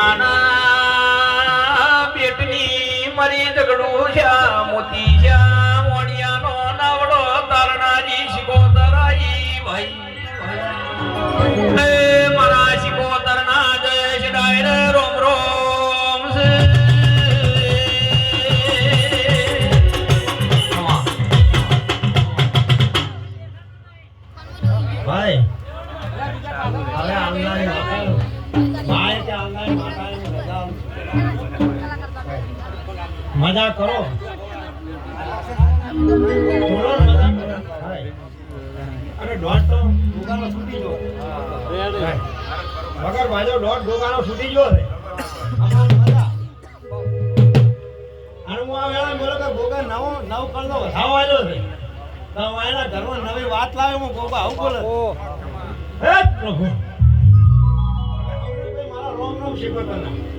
મોણિયાના પેટની મરી ઝઘડું છે મોતી છે મોણિયાનો નાવડો તારનારી શિકોતરાઈ ભાઈ મારા શિકોતરના જયેશ ડાયરે રોમ રોમ છે ભાઈ હવે આંગણાની ભાઈ કે આંગણાની માતાની મજા કરો થોડો મજા કરો ભાઈ અને દોઢ તો દુકાનો છૂટી જો વગર ભાઈઓ દોઢ દુકાનો છૂટી જો છે અમાર મજા અને હું આ વેળા બોલો કે ગોગા નવ કરનો વધાવો આવ્યો છે તો એના ઘરમાં નવી વાત લાવે હું ગોગા આવું બોલે હે પ્રભુ મારા રોમ રોમ શીખો તને